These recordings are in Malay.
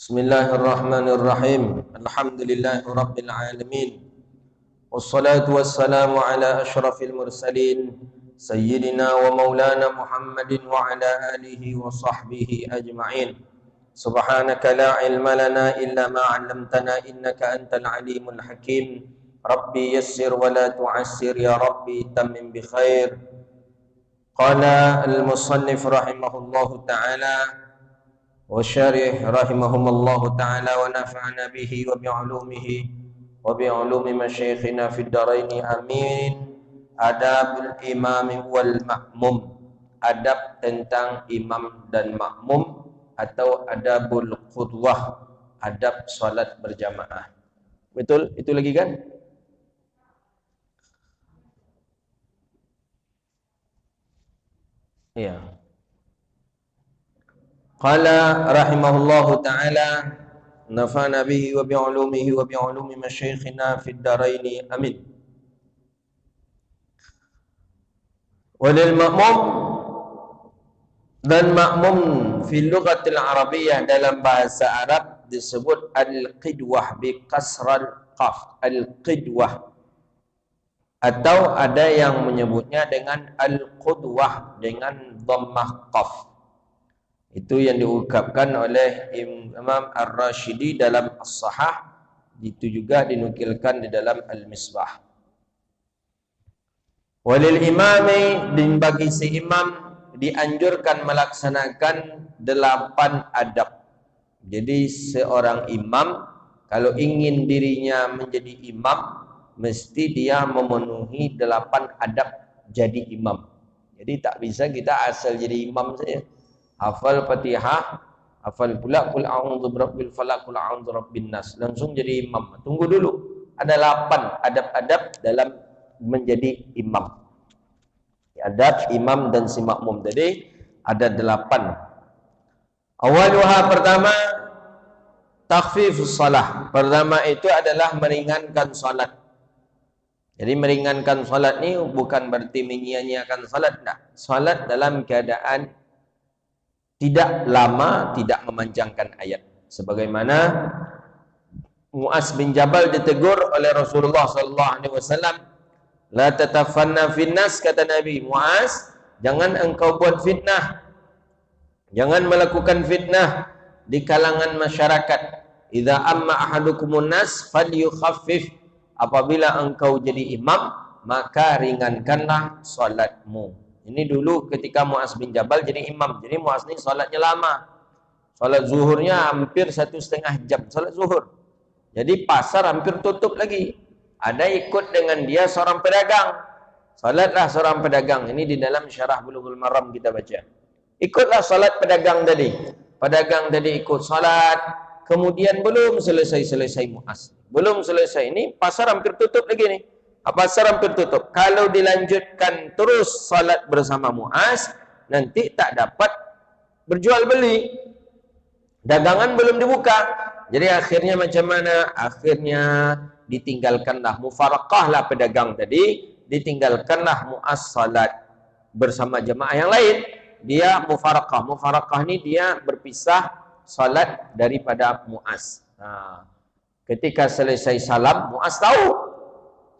Bismillahirrahmanirrahim. Alhamdulillahi rabbil alamin. Wassalatu wassalamu ala asyrafil mursalin sayyidina wa maulana Muhammadin wa ala alihi wa sahbihi ajma'in. Subhanaka la ilma lana illa ma 'allamtana innaka antal alimul hakim. Rabbi yassir wa la tu'assir ya Rabbi tammim bi khair. Qala al-musannif rahimahullahu ta'ala وشارح رحمهم الله تعالى ونفعنا به وبعلومه وبعلوم مشايخنا في الدارين آمين. Adabul imam wal makmum, adab tentang imam dan makmum, atau adabul qudwah, adab salat berjamaah. Betul? Itu lagi kan? Iya. Qala rahimahullahu ta'ala nafa'na bihi wa bi'ulumihi wa bi'ulumi masyayikhina fid daraini amin. Walil makmum, dan makmum fi lughatil arabiyyah, dalam bahasa Arab disebut al-qidwah bi kasral qaf, al-qidwah, atau ada yang menyebutnya dengan al-qudwah dengan dhammah qaf. Itu yang diungkapkan oleh Imam Ar-Rashidi dalam As-Sahah. Itu juga dinukilkan di dalam Al-Misbah. Walil imami, dan bagi si imam dianjurkan melaksanakan 8 adab. Jadi seorang imam kalau ingin dirinya menjadi imam, mesti dia memenuhi 8 adab jadi imam. Jadi tak bisa kita asal jadi imam saja. Hafal Fatihah, hafal pula qul a'udzu birabbil falaq, qul a'udzu birabbin nas, langsung jadi imam. Tunggu dulu. Ada 8 adab-adab dalam menjadi imam. Adab imam dan si makmum tadi ada 8. Awaluha, pertama, takhfifus salah. Pertama itu adalah meringankan salat. Jadi meringankan salat ni bukan berarti menyia-nyiakan salat, tak. Salat dalam keadaan tidak lama, tidak memanjangkan ayat. Sebagaimana Mu'az bin Jabal ditegur oleh Rasulullah sallallahu alaihi wasallam, la tatafanna finnas, kata Nabi, Mu'az, jangan engkau buat fitnah. Jangan melakukan fitnah di kalangan masyarakat. Idza amma ahadukumun nas falyukhaffif. Apabila engkau jadi imam, maka ringankanlah salatmu. Ini dulu ketika Mu'az bin Jabal jadi imam. Jadi Mu'az ni solatnya lama. Solat zuhurnya hampir 1,5 jam. Solat zuhur. Jadi pasar hampir tutup lagi. Ada ikut dengan dia seorang pedagang. Solatlah seorang pedagang. Ini di dalam syarah Bulughul Maram kita baca. Ikutlah solat pedagang tadi. Pedagang tadi ikut solat. Kemudian belum selesai Mu'az. Belum selesai. Ini pasar hampir tutup lagi nih. Pasar hampir tutup. Kalau dilanjutkan terus salat bersama Mu'az, nanti tak dapat berjual beli. Dagangan belum dibuka. Jadi akhirnya macam mana? Akhirnya ditinggalkanlah, mufaraqahlah pedagang tadi, ditinggalkanlah Mu'az salat bersama jemaah yang lain. Dia mufaraqah. Mufaraqah ni dia berpisah salat daripada Mu'az. Ketika selesai salam, Mu'az tahu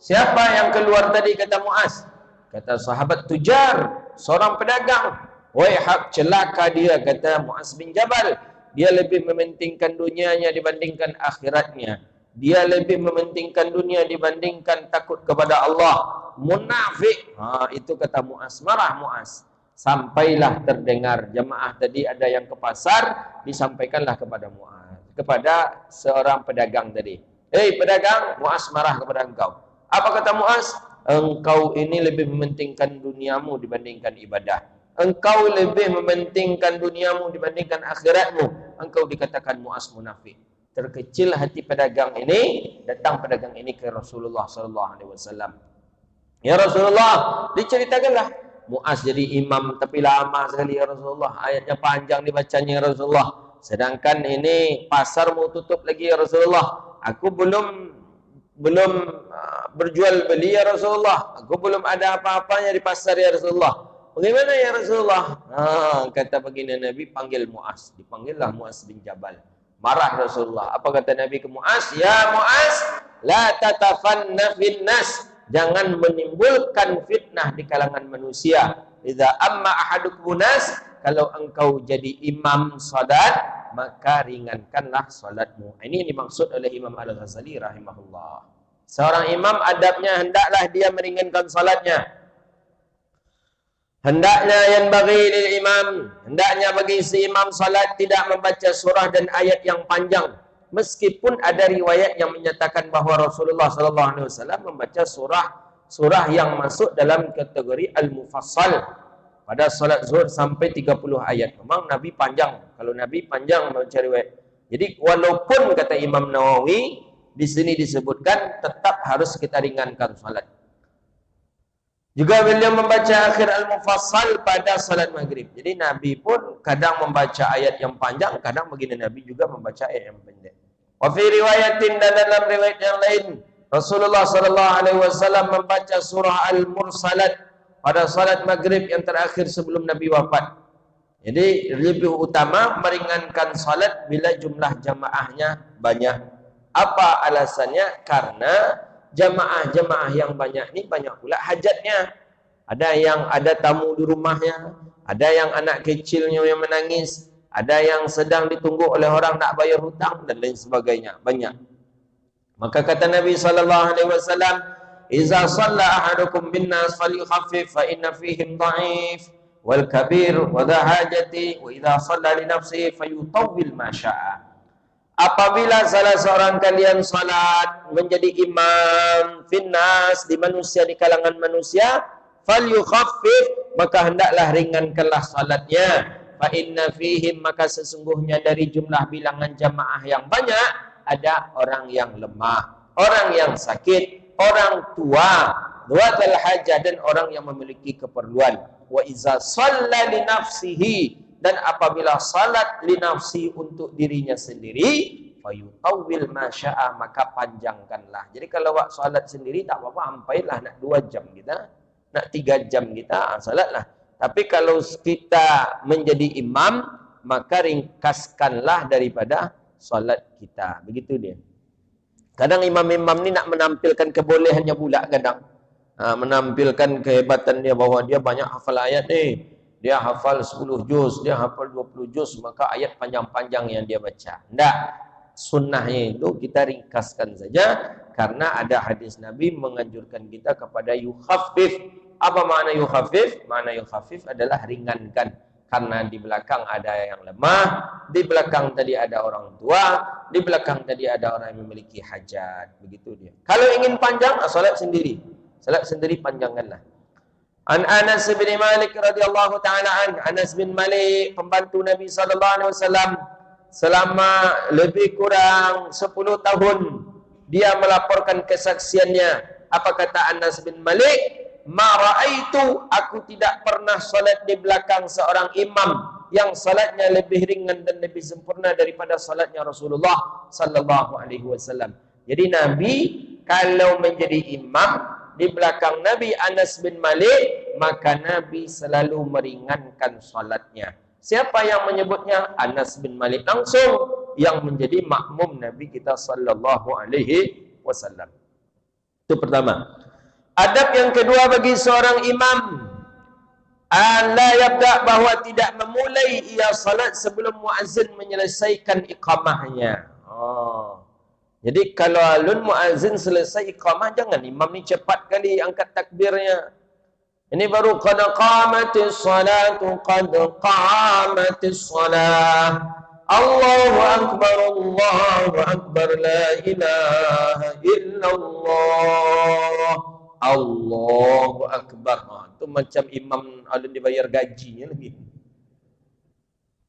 siapa yang keluar tadi, kata Mu'az. Kata sahabat, tujar, seorang pedagang. Waihak, celaka dia, kata Mu'az bin Jabal. Dia lebih mementingkan dunianya dibandingkan akhiratnya. Dia lebih mementingkan dunia dibandingkan takut kepada Allah. Munafik. Itu kata Mu'az. Marah Mu'az. Sampailah terdengar jemaah tadi ada yang ke pasar, disampaikanlah kepada Mu'az, kepada seorang pedagang tadi. Hei pedagang, Mu'az marah kepada engkau. Apa kata Mu'az? Engkau ini lebih mementingkan duniamu dibandingkan ibadah. Engkau lebih mementingkan duniamu dibandingkan akhiratmu. Engkau dikatakan Mu'az munafik. Terkecil hati pedagang ini, datang pedagang ini ke Rasulullah sallallahu alaihi wasallam. Ya Rasulullah, diceritakanlah. Mu'az jadi imam tapi lama sekali ya Rasulullah. Ayatnya panjang dibacanya ya Rasulullah. Sedangkan ini pasar mau tutup lagi ya Rasulullah. Aku belum berjual beli ya Rasulullah. Aku belum ada apa-apanya di pasar ya Rasulullah. Bagaimana ya Rasulullah? Kata baginda Nabi, panggil Mu'az. Dipanggillah Mu'az bin Jabal. Marah Rasulullah. Apa kata Nabi ke Muaz? Ya Muaz, la tatafanna fin nas. Jangan menimbulkan fitnah di kalangan manusia. Idza amma ahadukum nas, kalau engkau jadi imam salat, maka ringankanlah salatmu. Ini yang dimaksud oleh Imam Al-Ghazali rahimahullah. Seorang imam adabnya hendaklah dia meringankan salatnya. Hendaknya yang bagi lil imam, hendaknya bagi si imam salat tidak membaca surah dan ayat yang panjang. Meskipun ada riwayat yang menyatakan bahawa Rasulullah sallallahu alaihi wasallam membaca surah yang masuk dalam kategori al-mufassal pada salat zuhur sampai 30 ayat. Memang Nabi panjang. Kalau Nabi panjang membaca riwayat. Jadi walaupun kata Imam Nawawi di sini disebutkan tetap harus kita ringankan salat. Juga beliau membaca akhir al-mufassal pada salat maghrib. Jadi Nabi pun kadang membaca ayat yang panjang, kadang begini Nabi juga membaca ayat yang pendek. Wa fi riwayatin, dan dalam riwayat yang lain, Rasulullah sallallahu alaihi wasallam membaca surah Al-Mursalat pada salat maghrib yang terakhir sebelum Nabi wafat. Jadi lebih utama meringankan salat bila jumlah jamaahnya banyak. Apa alasannya? Karena jamaah-jamaah yang banyak ni banyak pula hajatnya. Ada yang ada tamu di rumahnya, ada yang anak kecilnya yang menangis, ada yang sedang ditunggu oleh orang nak bayar hutang dan lain sebagainya. Banyak. Maka kata Nabi sallallahu alaihi wasallam, "Iza shalla ahadukum bin nas falyukhaffif fa inna fihim dha'if wal kabir wa dha hajati wa idza shalla li nafsihi fayutawwil ma syaa." Apabila salah seorang kalian salat menjadi imam finnas di manusia, di kalangan manusia, falyukhaffif, maka hendaklah ringankanlah salatnya. Fa inna fihim, maka sesungguhnya dari jumlah bilangan jamaah yang banyak ada orang yang lemah, orang yang sakit, orang tua, dhawatul hajah, dan orang yang memiliki keperluan. Wa iza shalla li nafsihi, dan apabila salat li nafsi untuk dirinya sendiri, fayutawwil ma syaa, maka panjangkanlah. Jadi kalau buat salat sendiri tak apa-apa, sampailah nak 2 jam kita, nak 3 jam kita, salatlah. Tapi kalau kita menjadi imam, maka ringkaskanlah daripada salat kita. Begitu dia. Kadang imam-imam ni nak menampilkan kebolehannya pula kadang. Menampilkan kehebatan dia bahawa dia banyak hafal ayat ni. Dia hafal 10 juz, dia hafal 20 juz, maka ayat panjang-panjang yang dia baca. Tidak. Sunnahnya itu kita ringkaskan saja, karena ada hadis Nabi menganjurkan kita kepada yukhaffif. Apa makna yukhaffif? Makna yukhaffif adalah ringankan. Karena di belakang ada yang lemah, di belakang tadi ada orang tua, di belakang tadi ada orang yang memiliki hajat. Begitu dia. Kalau ingin panjang, salat sendiri. Salat sendiri panjangkanlah. An Anas bin Malik radhiyallahu taala an, Anas bin Malik pembantu Nabi sallallahu alaihi wasallam, selama lebih kurang 10 tahun dia melaporkan kesaksiannya. Apa kata Anas bin Malik? Ma raaitu, aku tidak pernah salat di belakang seorang imam yang salatnya lebih ringan dan lebih sempurna daripada salatnya Rasulullah sallallahu alaihi wasallam. Jadi Nabi kalau menjadi imam di belakang Nabi Anas bin Malik, maka Nabi selalu meringankan salatnya. Siapa yang menyebutnya? Anas bin Malik langsung, yang menjadi makmum Nabi kita sallallahu alaihi wasallam. Itu pertama. Adab yang kedua bagi seorang imam, la yabda, bahawa tidak memulai ia salat sebelum muazzin menyelesaikan iqamahnya. Jadi kalau alun muazzin selesai iqamah, jangan imam ni cepat kali angkat takbirnya. Ini baru qad qamatis salatu, qad qamatis salah. Allahu akbar, la ilaha illallah. Allahu akbar. Itu macam imam alun dibayar gajinya lagi.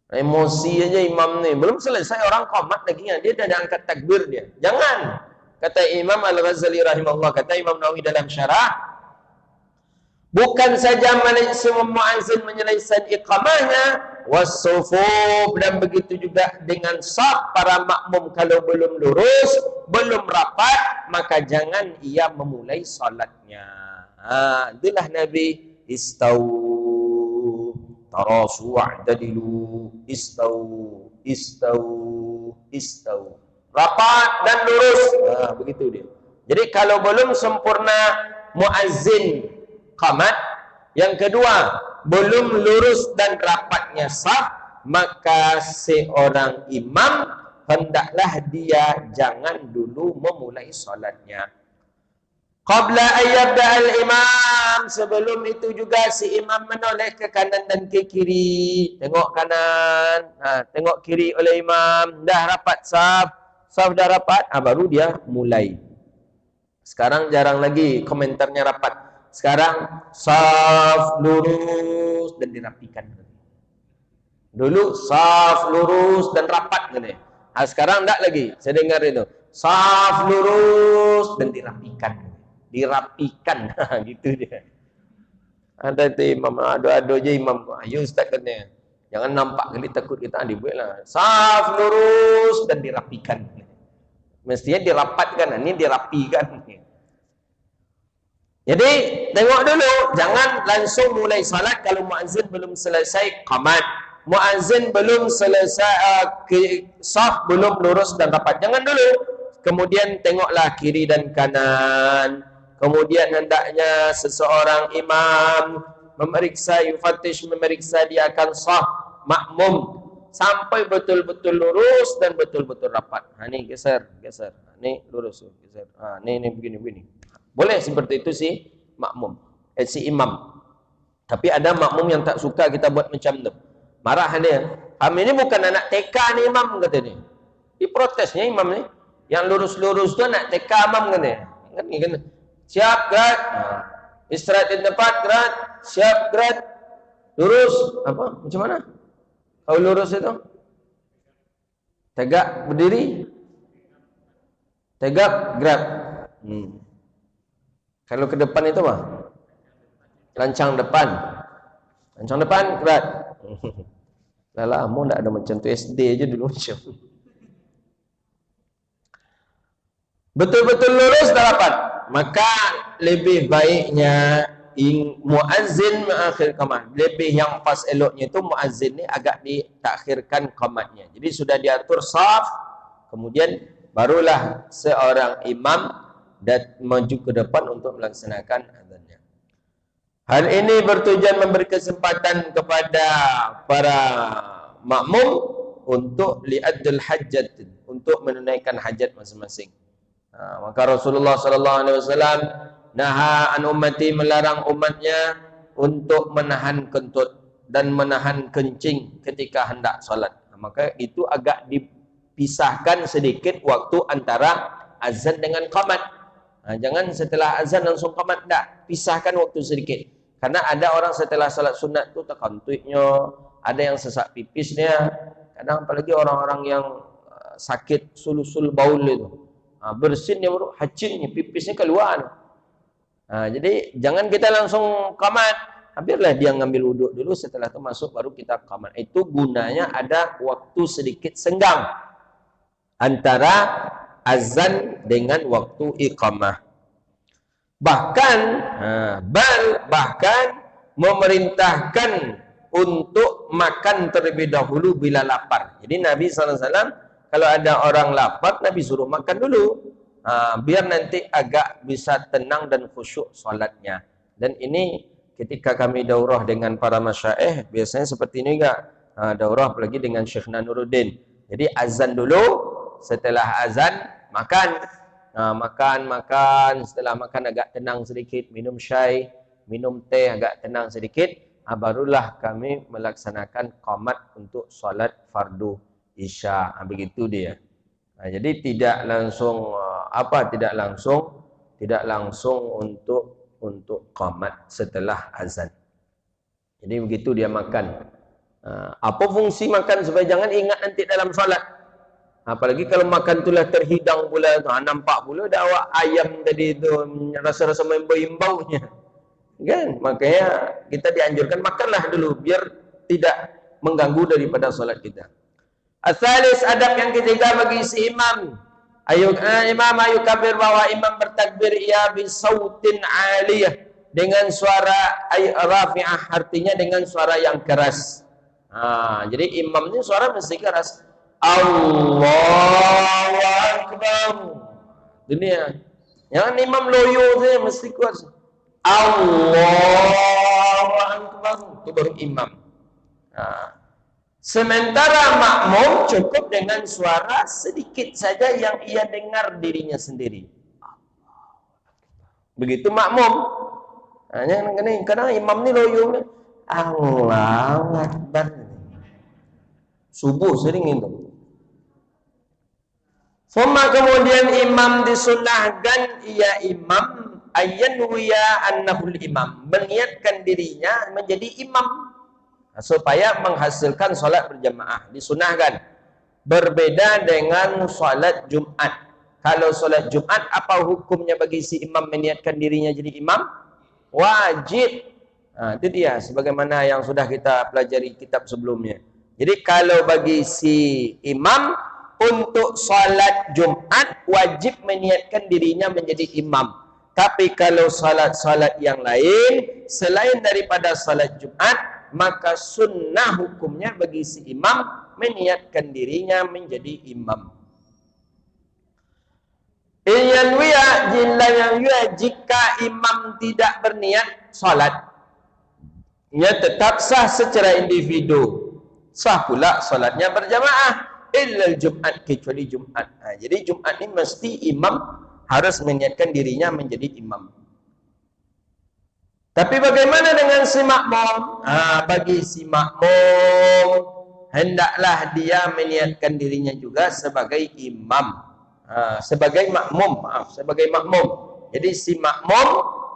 Emosi aja imam ni. Belum selesai orang qamat lagi. Dia dah angkat takbir dia. Jangan. Kata Imam Al-Ghazali rahimahullah, kata Imam Nawawi dalam syarah, bukan saja semua muazzin menyelesaikan iqamahnya, was-sufuf, dan begitu juga dengan saf para makmum kalau belum lurus, belum rapat, maka jangan ia memulai salatnya. Itulah Nabi istau tarasu wa'tadilu, istau. Rapat dan lurus. Begitu dia. Jadi kalau belum sempurna muazzin qamat, yang kedua belum lurus dan rapatnya sah, maka seorang imam hendaklah dia jangan dulu memulai solatnya. Qabla ayyabda al-imam, sebelum itu juga si imam menoleh ke kanan dan ke kiri. Tengok kanan, tengok kiri oleh imam, dah rapat saf dah rapat, baru dia mulai. Sekarang jarang lagi komentarnya rapat. Sekarang saf lurus dan dirapikan. Dulu saf lurus dan rapat gitu. Sekarang enggak lagi. Saya dengar itu. Saf lurus dan dirapikan. Dirapikan. Gitu dia. Ada tu imam, ado-ado je imam. Ayo ustaz katanya. Jangan nampak kali takut kita dibuatlah. Saf lurus dan dirapikan. Mestinya dirapatkan, ini dirapikan. Jadi tengok dulu, jangan langsung mulai salat kalau muazzin belum selesai qamat. Muazzin belum selesai saf belum lurus dan rapat. Jangan dulu. Kemudian tengoklah kiri dan kanan. Kemudian hendaknya seseorang imam memeriksa, memeriksa dia akan sah makmum sampai betul-betul lurus dan betul-betul rapat. Ni geser. Ni lurus, geser. Ni begini. Boleh seperti itu si makmum, si imam. Tapi ada makmum yang tak suka kita buat macam tu. Marah dia. Kami ni bukan anak TK ni imam, kata dia. Diprotesnya imam ni. Yang lurus-lurus tu anak TK imam, kata dia. Kan? Siap, gerak. Istirahat di tempat, gerak. Siap, gerak. Lurus. Apa? Macam mana? Kalau lurus itu? Tegak, berdiri. Tegak, gerak. Kalau ke depan itu apa? Lancang depan. Lancang depan, gerak. Lala, mu tak ada macam tu, SD je dulu macam. Betul-betul lurus dah rapat. Maka lebih baiknya muazzin mengakhir qamat. Lebih yang pas eloknya itu muazzin ni agak ditakhirkan qamatnya. Jadi sudah diatur saf, kemudian barulah seorang imam dan maju ke depan untuk melaksanakan azannya. Hal ini bertujuan memberi kesempatan kepada para makmum untuk li'adul hajat, untuk menunaikan hajat masing-masing. Maka Rasulullah sallallahu alaihi wasallam naha an ummati, melarang umatnya untuk menahan kentut dan menahan kencing ketika hendak solat. Maka itu agak dipisahkan sedikit waktu antara azan dengan qamat. Jangan setelah azan langsung qamat, tak. Pisahkan waktu sedikit. Karena ada orang setelah salat sunat tu terkantutnya, ada yang sesak pipisnya, kadang apalagi orang-orang yang sakit sulusul baul itu. Bersinnya baru hacinnya, pipisnya keluar. Jadi jangan kita langsung qamat. Biarlah dia ngambil wuduk dulu, setelah itu masuk baru kita qamat. Itu gunanya ada waktu sedikit senggang antara azan dengan waktu iqamah. Bahkan memerintahkan untuk makan terlebih dahulu bila lapar. Jadi Nabi SAW kalau ada orang lapar, Nabi suruh makan dulu. Biar nanti agak bisa tenang dan khusyuk solatnya. Dan ini ketika kami daurah dengan para masyaikh, biasanya seperti ini juga. Daurah apalagi dengan Syekh Nanuruddin. Jadi azan dulu, setelah azan makan. Makan, setelah makan agak tenang sedikit, minum syai, minum teh agak tenang sedikit, barulah kami melaksanakan qamat untuk solat fardu isya. Begitu dia. Jadi tidak langsung tidak langsung untuk qamat setelah azan. Jadi begitu dia makan. Apa fungsi makan? Supaya jangan ingat nanti dalam solat. Apalagi kalau makan itulah terhidang pula, nampak pula dah awak ayam tadi itu rasa-rasa membau-baunya. Kan? Makanya kita dianjurkan makanlah dulu biar tidak mengganggu daripada solat kita. Asalis, adab yang ketiga bagi si imam. Imam ayu kabir, bahwa imam bertakbir ia bisautin aliyah, dengan suara rafi'ah, artinya dengan suara yang keras. Jadi imam ini suara mesti keras. Allahu Akbar. Dunia. Jangan imam loyo saja, mesti kuat. Allahu Akbar. Itu baru imam. Sementara makmum cukup dengan suara sedikit saja yang ia dengar dirinya sendiri. Begitu makmum. Kadang imam ni loyo. Allahu Akbar. Subuh sering itu. Kemudian imam disunahkan, ia imam ayyanwiya annahul imam, meniatkan dirinya menjadi imam supaya menghasilkan solat berjamaah. Disunahkan. Berbeda dengan solat Jumat. Kalau solat Jumat, apa hukumnya bagi si imam meniatkan dirinya jadi imam? Wajib. Itu dia, sebagaimana yang sudah kita pelajari kitab sebelumnya. Jadi kalau bagi si imam untuk solat Jumat, wajib meniatkan dirinya menjadi imam. Tapi kalau solat-solat yang lain selain daripada solat Jumat, maka sunnah hukumnya bagi si imam meniatkan dirinya menjadi imam. Jika imam tidak berniat salat, ia tetap sah secara individu. Sah pula salatnya berjamaah. Illal Jumat, kecuali Jumat. Jadi Jumat ini mesti imam harus meniatkan dirinya menjadi imam. Tapi bagaimana dengan si makmum? Bagi si makmum, hendaklah dia meniatkan dirinya juga sebagai imam. Sebagai makmum, sebagai makmum. Jadi si makmum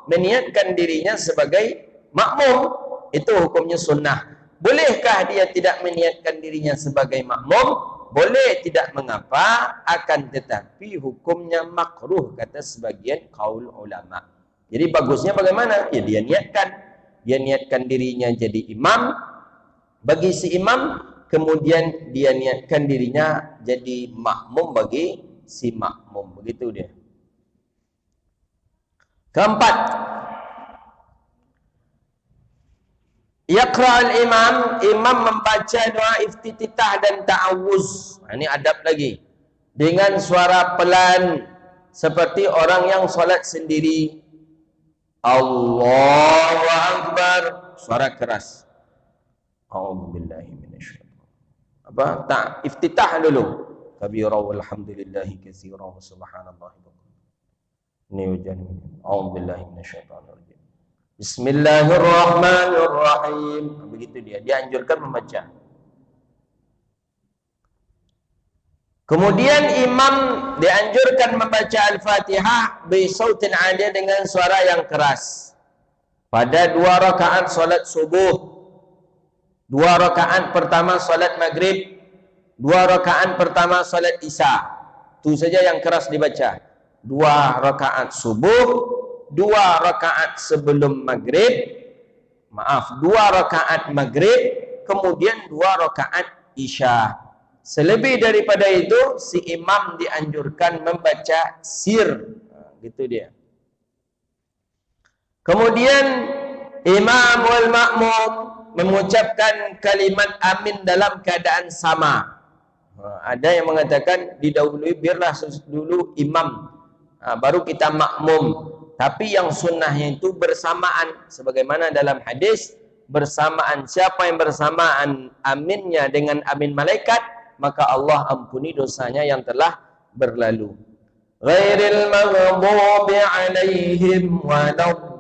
meniatkan dirinya sebagai makmum. Itu hukumnya sunnah. Bolehkah dia tidak meniatkan dirinya sebagai makmum? Boleh, tidak mengapa. Akan tetapi hukumnya makruh, kata sebagian kaul ulama. Jadi bagusnya bagaimana? Ya dia niatkan. Dia niatkan dirinya jadi imam bagi si imam, kemudian dia niatkan dirinya jadi makmum bagi si makmum. Begitu dia. Keempat, yaqra'ul imam membaca doa iftitah dan ta'awuz. Ini adab lagi. Dengan suara pelan seperti orang yang solat sendiri. Allahu Akbar, suara keras. A'udzubillahi minasyaitonir. Iftitah dulu. Kabira walhamdulillahi katsira wa subhanallahi wa bihamdihi. A'udzubillahi minasyaitonir rajim. Bismillahirrahmanirrahim. Begitu dia. Dianjurkan membaca. Kemudian imam dianjurkan membaca Al-Fatihah bisautin 'aliyah, dengan suara yang keras. Pada 2 rakaat salat subuh, 2 rakaat pertama salat maghrib, 2 rakaat pertama salat isya. Itu saja yang keras dibaca. 2 rakaat subuh, 2 rakaat sebelum maghrib, 2 rakaat maghrib, kemudian 2 rakaat isya. Selebih daripada itu, si imam dianjurkan membaca sir. Gitu dia. Kemudian imam wal makmum mengucapkan kalimat amin dalam keadaan sama. Ada yang mengatakan didahului, biarlah dulu imam, baru kita makmum. Tapi yang sunnahnya itu bersamaan, sebagaimana dalam hadis, bersamaan. Siapa yang bersamaan aminnya dengan amin malaikat, maka Allah ampuni dosanya yang telah berlalu. Ghairil maghdubi alaihim waladdallin.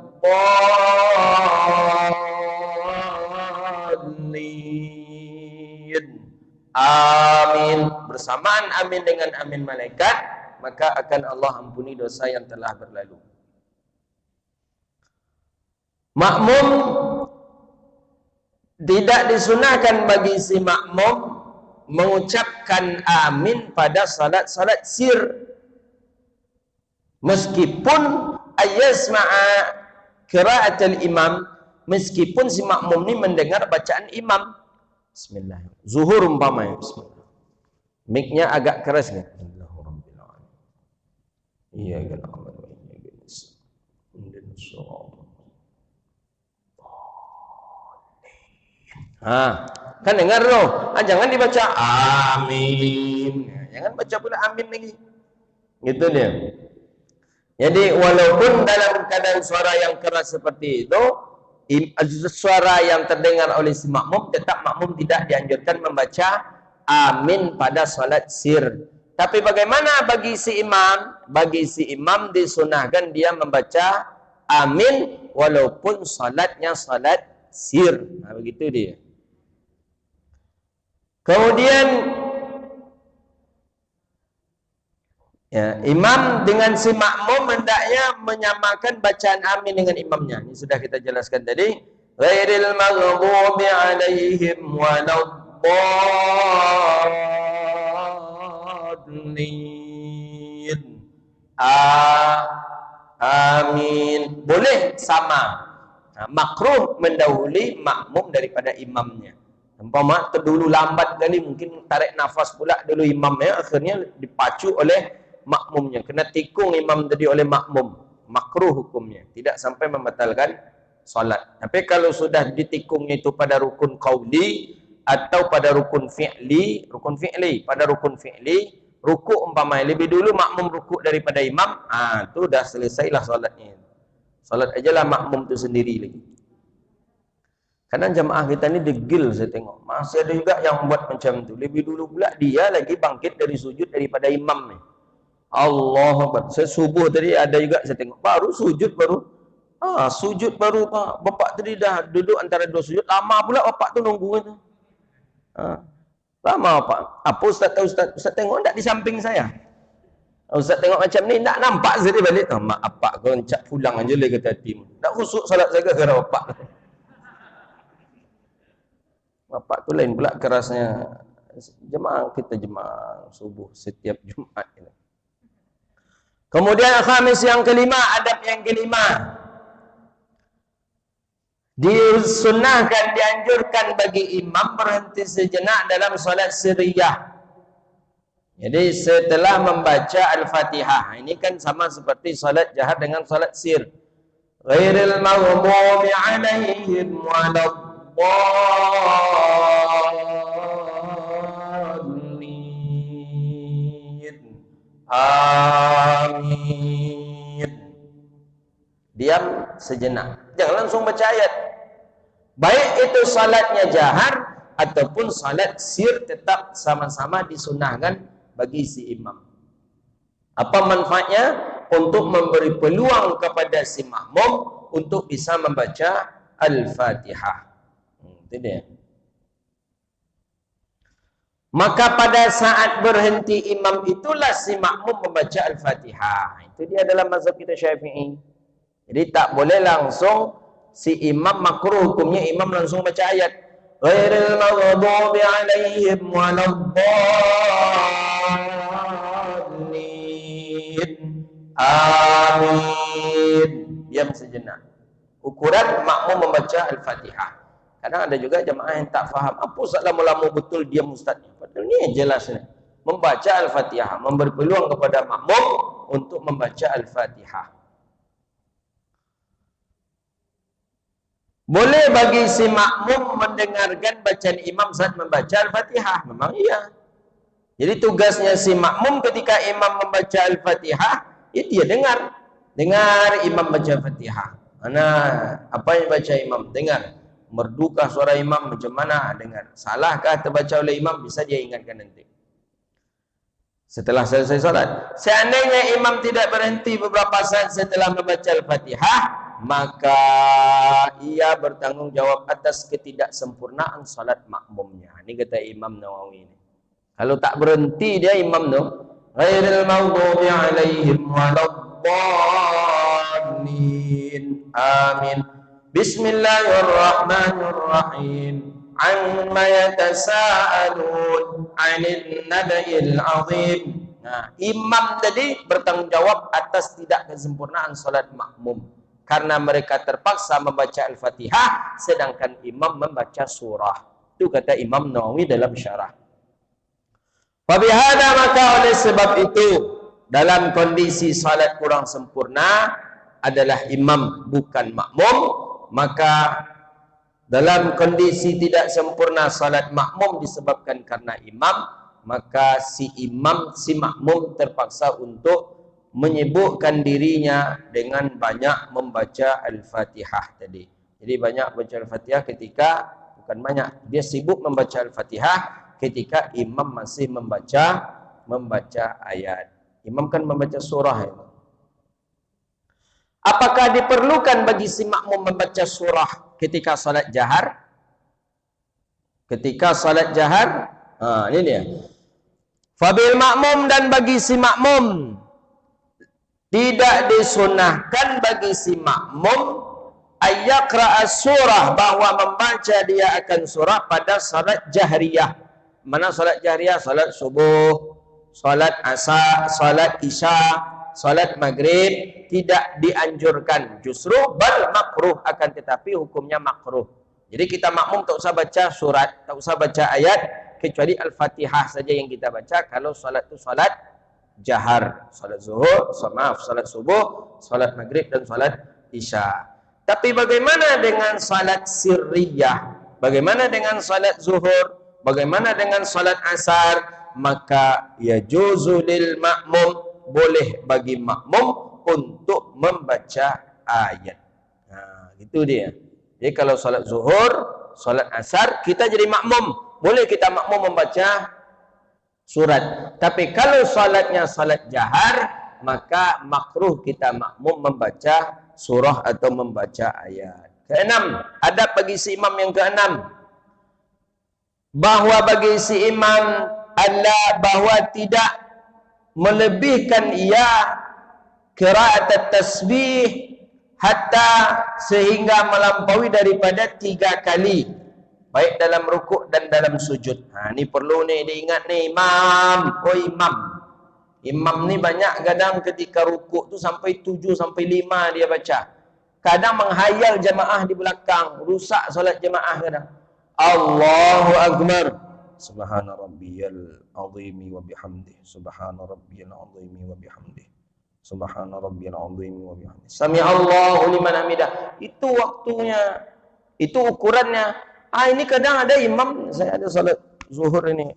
Amin. Bersamaan amin dengan amin malaikat, maka akan Allah ampuni dosa yang telah berlalu. Makmum tidak disunahkan bagi si makmum mengucapkan amin pada salat-salat sir, meskipun ayasma'a qira'atul imam, meskipun si makmum ini mendengar bacaan imam. Bismillah. Zuhur umpamanya, bismillah. Mic-nya agak keras kan? Iya kan. Kan dengar loh. Jangan dibaca amin. Jangan baca pula amin lagi. Gitu dia. Jadi walaupun dalam keadaan suara yang keras seperti itu, suara yang terdengar oleh si makmum, tetap makmum tidak dianjurkan membaca amin pada salat sir. Tapi bagaimana bagi si imam? Bagi si imam disunahkan dia membaca amin walaupun salatnya salat sir. Begitu dia. Kemudian ya, imam dengan si makmum hendaknya menyamakan bacaan amin dengan imamnya. Ini sudah kita jelaskan tadi. Ghairil maghdubi alaihim waladdallin. Amin. Boleh sama. Makruh mendahului makmum daripada imamnya. Umpama terdulu lambat kali, mungkin tarik nafas pula dulu imamnya, akhirnya dipacu oleh makmumnya. Kena tikung imam tadi oleh makmum. Makruh hukumnya. Tidak sampai membatalkan solat. Tapi kalau sudah ditikungnya itu pada rukun qauli atau pada rukun fi'li, pada rukun fi'li, rukuk umpamanya lebih dulu makmum rukuk daripada imam, itu dah selesailah solatnya. Solat ajalah makmum itu sendiri lagi. Kadang jamaah kita ni degil saya tengok. Masih ada juga yang buat macam tu. Lebih dulu pula dia lagi bangkit dari sujud daripada imam ni. Allah Akbar. Saya subuh tadi ada juga saya tengok. Baru sujud baru. Sujud baru Pak. Bapak tadi dah duduk antara dua sujud. Lama pula bapak tu nunggu itu. Lama Pak. Apa Ustaz tahu Ustaz? Ustaz tengok tak di samping saya? Ustaz tengok macam ni tak nampak saya balik. Mak pak kau encak pulang aja le kata hati. Tak khusuk salat saya gara bapak. Bapak tu lain pula kerasnya. Jemaah kita jemaah subuh setiap Jumaat. Kemudian khamis yang kelima, adab yang kelima. Disunnahkan, dianjurkan bagi imam berhenti sejenak dalam solat sirriyah. Jadi setelah membaca Al-Fatihah. Ini kan sama seperti solat jahar dengan solat sir. Ghairil maghdubi alaihim waladdallin. Amin. Diam sejenak. Jangan langsung baca ayat. Baik itu salatnya jahar ataupun salat sir, tetap sama-sama disunahkan bagi si imam. Apa manfaatnya? Untuk memberi peluang kepada si makmum untuk bisa membaca Al-Fatihah. Itu dia. Maka pada saat berhenti imam itulah si makmum membaca Al-Fatihah. Itu dia dalam mazhab kita Syafi'i. Jadi tak boleh langsung si imam, makruh hukumnya imam langsung baca ayat. Ghairil maghdubi alaihim waladdallin. Amin. Diam sejenak. Ukuran makmum membaca Al-Fatihah. Kadang ada juga jemaah yang tak faham. Apa Ustaz lama-lama betul diam Ustaz? Padahal ni jelasnya. Membaca Al-Fatihah. Memberi peluang kepada makmum untuk membaca Al-Fatihah. Boleh bagi si makmum mendengarkan bacaan imam saat membaca Al-Fatihah. Memang iya. Jadi tugasnya si makmum ketika imam membaca Al-Fatihah, ya dia dengar. Dengar imam baca Al-Fatihah. Mana apa yang baca imam? Dengar. Merdukah suara imam macam mana? Dengar. Salahkah terbaca oleh imam? Bisa dia ingatkan nanti. Setelah selesai salat. Seandainya imam tidak berhenti beberapa saat setelah membaca Al-Fatihah, maka ia bertanggungjawab atas ketidaksempurnaan salat makmumnya. Ini kata Imam Nawawi ini. Kalau tak berhenti dia imam tu, ghairil maghdubi alaihim waladdallin. Amin. Bismillahirrahmanirrahim. Amma yatasaalun 'anil naba'il 'azim. Nah, imam tadi bertanggungjawab atas tidak kesempurnaan salat makmum karena mereka terpaksa membaca Al-Fatihah sedangkan imam membaca surah. Itu kata Imam Nawawi dalam syarah. Fabihada, maka oleh sebab itu dalam kondisi salat kurang sempurna adalah imam bukan makmum, maka dalam kondisi tidak sempurna salat makmum disebabkan karena imam, maka si makmum terpaksa untuk menyibukkan dirinya dengan banyak membaca Al-Fatihah tadi. Jadi banyak baca Al-Fatihah ketika, bukan banyak, dia sibuk membaca Al-Fatihah ketika imam masih membaca ayat. Imam kan membaca surah itu. Apakah diperlukan bagi si makmum membaca surah ketika salat jahar? Ketika salat jahar, ini dia. Fabil makmum, dan bagi si makmum tidak disunahkan bagi si makmum ayyaqra'a surah, bahwa membaca dia akan surah pada salat jahriyah. Mana salat jahriyah? Salat subuh, salat asar, salat isya, salat maghrib. Tidak dianjurkan, justru bal makruh, akan tetapi hukumnya makruh. Jadi kita makmum tak usah baca surat, tak usah baca ayat, kecuali Al-Fatihah saja yang kita baca kalau salat itu salat jahar, salat zuhur, salat subuh, salat maghrib dan salat isya. Tapi bagaimana dengan salat sirriyah? Bagaimana dengan salat zuhur? Bagaimana dengan salat asar? Maka yajuzu lil makmum, boleh bagi makmum untuk membaca ayat. Nah, gitu dia. Jadi kalau salat zuhur, salat asar, kita jadi makmum, boleh kita makmum membaca surat. Tapi kalau salatnya salat jahar, maka makruh kita makmum membaca surah atau membaca ayat. Keenam, adab bagi si imam yang keenam, bahwa bagi si imam bahwa tidak melebihkan ia qira'at tasbih hatta, sehingga melampaui daripada 3 kali, baik dalam rukuk dan dalam sujud. Ini perlu nih diingat nih imam. Imam ni banyak kadang ketika rukuk tu sampai 7 sampai 5 dia baca. Kadang menghayal jemaah di belakang, rusak solat jemaah kadang. Allahu akbar. Subhana rabbiyal azimi wa bihamdih. Subhana rabbiyal azimi wa bihamdih. Subhana rabbiyal azimi wa bihamdih. Sami Allahu liman hamidah. Itu waktunya. Itu ukurannya. Ini kadang ada imam, saya ada salat zuhur ini.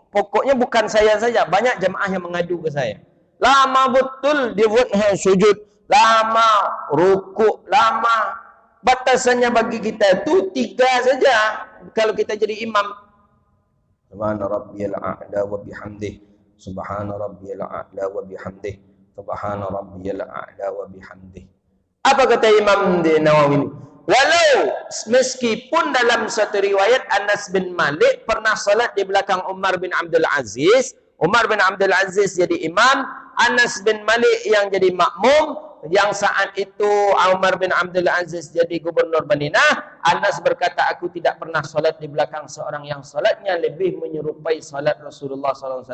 Pokoknya bukan saya saja, banyak jemaah yang mengadu ke saya. Lama betul dia buat sujud, lama rukuk, lama. Batasannya bagi kita itu 3 saja kalau kita jadi imam. Subhana rabbiyal a'la wa bihamdih. Subhana rabbiyal a'la wa bihamdih. Subhana rabbiyal a'la wa bihamdih. Apa kata Imam Nawawi? Walau meskipun dalam satu riwayat Anas bin Malik pernah salat di belakang Umar bin Abdul Aziz. Umar bin Abdul Aziz jadi imam, Anas bin Malik yang jadi makmum. Yang saat itu Umar bin Abdul Aziz jadi gubernur Madinah. Anas berkata, aku tidak pernah salat di belakang seorang yang salatnya lebih menyerupai salat Rasulullah SAW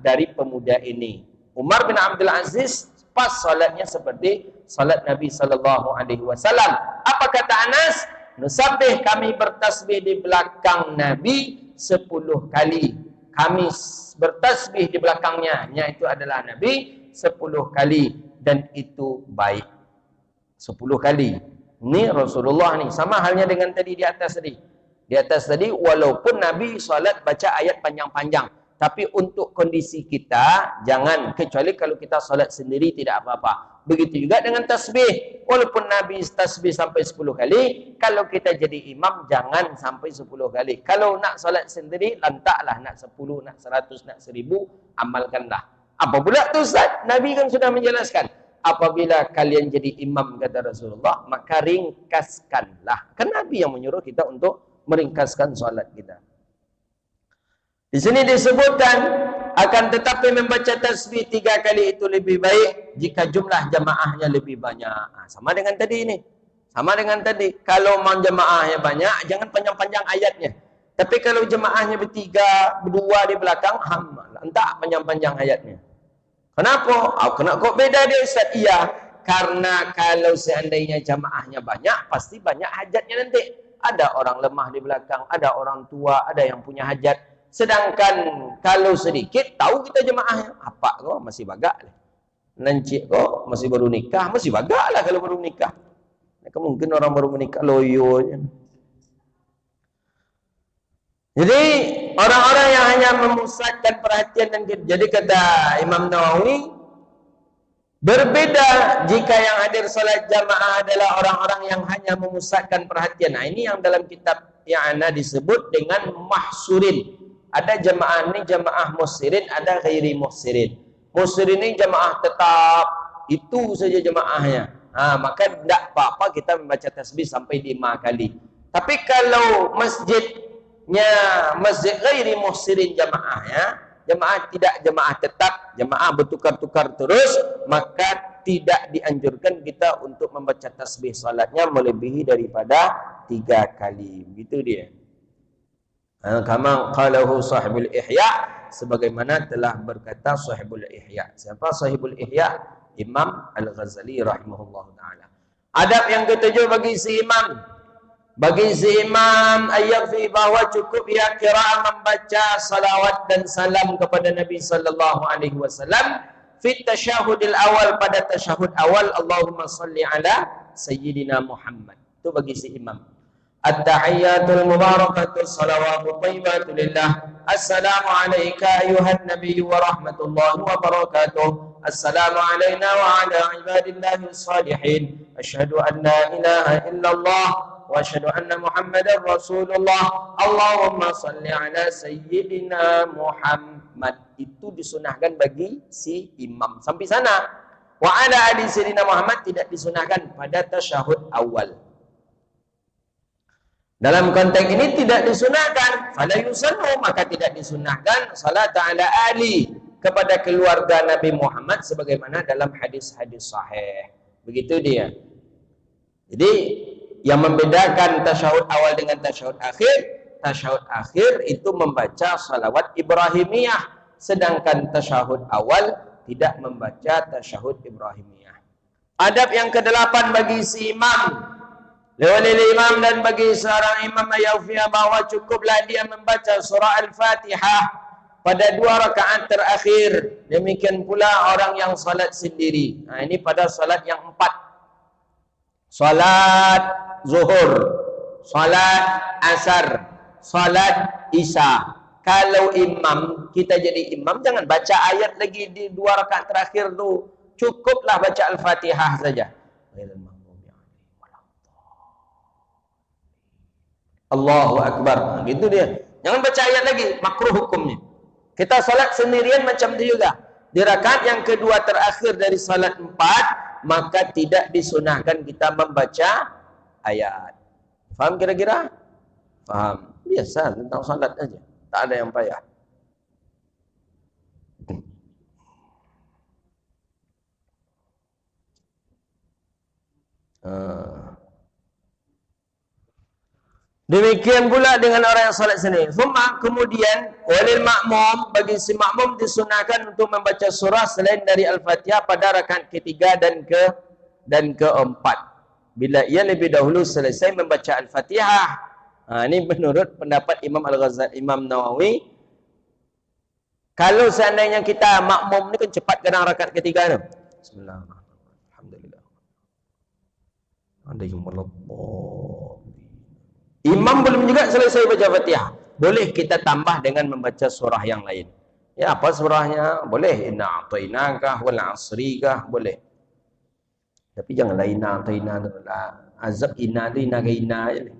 dari pemuda ini. Umar bin Abdul Aziz pas salatnya seperti salat Nabi SAW. Apa kata Anas? Nusabbih, kami bertasbih di belakang Nabi 10 kali. Kami bertasbih di belakangnya, itu adalah Nabi 10 kali. Dan itu baik. 10 kali. Ini Rasulullah ni. Sama halnya dengan tadi di atas tadi. Di atas tadi, walaupun Nabi salat baca ayat panjang-panjang. Tapi untuk kondisi kita, jangan. Kecuali kalau kita salat sendiri tidak apa-apa. Begitu juga dengan tasbih. Walaupun Nabi tasbih sampai 10 kali, kalau kita jadi imam, jangan sampai 10 kali. Kalau nak salat sendiri, lantaklah. Nak 10, nak 100, nak 1000, amalkanlah. Apa pula tu Ustaz? Nabi kan sudah menjelaskan. Apabila kalian jadi imam, kata Rasulullah, maka ringkaskanlah. Kan Nabi yang menyuruh kita untuk meringkaskan solat kita. Di sini disebutkan, akan tetapi membaca tasbih 3 kali itu lebih baik jika jumlah jemaahnya lebih banyak. Sama dengan tadi ini. Sama dengan tadi. Kalau mau jemaahnya banyak, jangan panjang-panjang ayatnya. Tapi kalau jemaahnya bertiga, berdua di belakang, entah panjang-panjang ayatnya. Kenapa? Kok beda dia Ustaz? Iya, karena kalau seandainya jamaahnya banyak, pasti banyak hajatnya nanti. Ada orang lemah di belakang, ada orang tua, ada yang punya hajat. Sedangkan kalau sedikit, tahu kita jemaahnya. Apa kok masih bagak? Lancik kok masih baru nikah, masih bagak lah kalau baru nikah. Mungkin orang baru menikah loyo. Jadi orang-orang yang hanya memusatkan perhatian dan jadi kata Imam Nawawi, berbeda jika yang hadir salat jamaah adalah orang-orang yang hanya memusatkan perhatian. Nah, ini yang dalam kitab yang ana disebut dengan mahsurin. Ada jamaah ini jamaah musirin, ada ghairi musirin. Musirin ini jamaah tetap, itu saja jamaahnya. Maka tidak apa-apa kita membaca tasbih sampai 5 kali. Tapi kalau masjidnya masjid ghairi musirin jamaahnya, jamaah tidak jamaah tetap, jamaah bertukar-tukar terus, maka tidak dianjurkan kita untuk membaca tasbih salatnya melebihi daripada 3 kali. Begitu dia. Kama qalahu sahibul ihya, sebagaimana telah berkata sahibul ihya. Siapa sahibul ihya? Imam Al-Ghazali rahimahullahu taala. Adab yang ketujuh bagi si imam. Bagi si imam ayyafi bahwa cukup ia qiraah membaca salawat dan salam kepada Nabi sallallahu alaihi wasallam fi tasyahudil awal, pada tasyahud awal, Allahumma salli ala sayyidina Muhammad. Itu bagi si imam. At-tahiyyatul mubarakatuh salawatu thayyibatu lillah. Assalamu alayka ayuhan nabiy wa rahmatullahi wa barakatuh. Assalamu alayna wa ala ibadillahi salihin. Asyhadu an la ilaha illallah wa asyhadu anna Muhammadar Rasulullah. Allahumma salli ala sayyidina Muhammad. Itu disunahkan bagi si imam. Sampai sana. Wa ala ali sayyidina Muhammad tidak disunahkan pada tasyahud awal. Dalam konteks ini tidak disunahkan, fala yusallu, maka tidak disunahkan salat ala ali, kepada keluarga Nabi Muhammad sebagaimana dalam hadis-hadis sahih. Begitu dia. Jadi yang membedakan tasyahud awal dengan tasyahud akhir itu membaca salawat Ibrahimiyah, sedangkan tasyahud awal tidak membaca tasyahud Ibrahimiyah. Adab yang ke-8 bagi si imam, lewalil imam dan bagi seorang imam ayafiyah bahwa cukuplah dia membaca surah Al-Fatihah pada 2 rakaat terakhir. Demikian pula orang yang salat sendiri. Ini pada salat yang 4. Salat zuhur, salat asar, salat isya. Kalau imam, kita jadi imam, jangan baca ayat lagi di 2 rakaat terakhir tu. Cukuplah baca Al-Fatihah saja. Allahu Akbar. Gitu dia. Jangan baca ayat lagi, makruh hukumnya. Kita salat sendirian macam itu juga. Di rakaat yang kedua terakhir dari salat 4, maka tidak disunahkan kita membaca ayat. Faham kira-kira? Faham. Biasa tentang salat aja. Tak ada yang payah. Demikian pula dengan orang yang salat sendiri. Kemudian walil makmum, bagi si makmum disunahkan untuk membaca surah selain dari Al-Fatihah pada rakaat ketiga dan keempat. Bila ia lebih dahulu selesai membaca Al-Fatihah. Ini menurut pendapat Imam Al-Ghazali, Imam Nawawi. Kalau seandainya kita makmum ni kan cepat kadang rakaat ketiga tu. Bismillahirrahmanirrahim. Alhamdulillah. Imam belum juga selesai baca Fatihah. Boleh kita tambah dengan membaca surah yang lain. Ya, apa surahnya? Boleh. Inna a'tainakah wal 'asri kah? Boleh. Tapi janganlah inna a'taina tu lah. Azab inna tu inna ke inna je.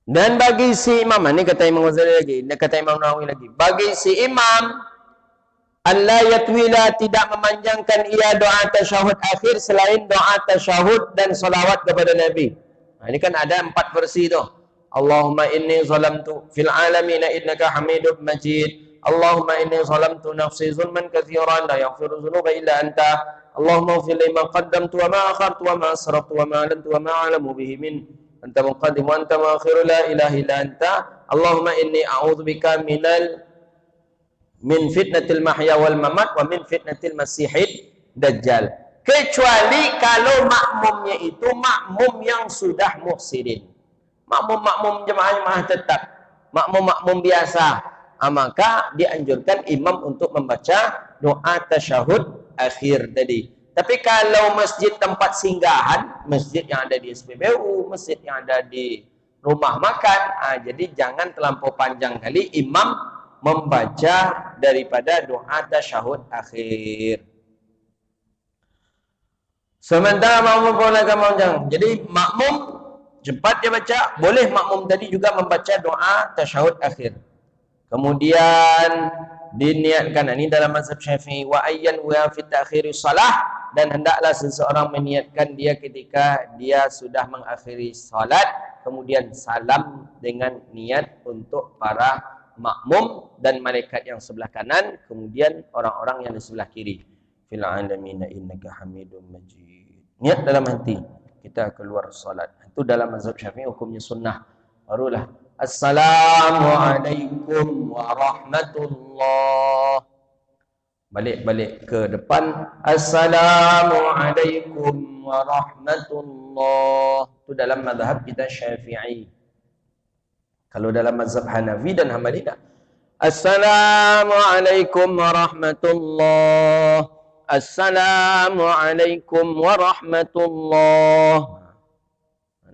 Dan bagi si imam, ini kata Imam Ghazali lagi, ini kata Imam Nawawi lagi, bagi si imam alla yatwila, tidak memanjangkan ia doa tasyahud akhir selain doa tasyahud dan salawat kepada Nabi. Ini kan ada 4 versi tu. Allahumma inni zalamtu fil alamin innaka Hamidum Majid. Allahumma inni zalamtu nafsi zulman katsiran la yaghfiru dzunuba illa anta. Allahumma ighfir li ma qaddamtu wa ma akhartu wa ma asraftu wa ma alantu wa ma a'lamu bihi min anta muqaddim wa anta muakhir la ilaha illa anta. Allahumma inni a'udzubika min fitnatil mahya wal mamat wa min fitnatil masihid dajjal. Kecuali kalau makmumnya itu makmum yang sudah muhsirin. Makmum jemaah tetap, makmum biasa. maka dianjurkan imam untuk membaca doa tasyahud akhir tadi. Tapi kalau masjid tempat singgahan, masjid yang ada di SPBU, masjid yang ada di rumah makan, jadi jangan terlampau panjang kali imam membaca daripada doa tasyahud akhir. Sementara makmum pun akan panjang. Jadi makmum cepat dia baca, boleh makmum tadi juga membaca doa tasyahud akhir. Kemudian diniatkan, ini dalam mazhab Syafi'i, wa ayyan wa fi ta'khiri salah, dan hendaklah seseorang meniatkan dia ketika dia sudah mengakhiri salat, kemudian salam dengan niat untuk para makmum dan malaikat yang sebelah kanan, kemudian orang-orang yang di sebelah kiri. Fil alamin innaka Hamidum Majid. Niat dalam hati kita keluar salat. Itu dalam mazhab Syafi'i hukumnya sunnah. Barulah Assalamualaikum warahmatullah. Balik ke depan. Assalamualaikum warahmatullah. Itu dalam mazhab kita Syafi'i. Kalau dalam mazhab Hanafi dan Hambali tak. Assalamualaikum warahmatullah. Assalamualaikum warahmatullah.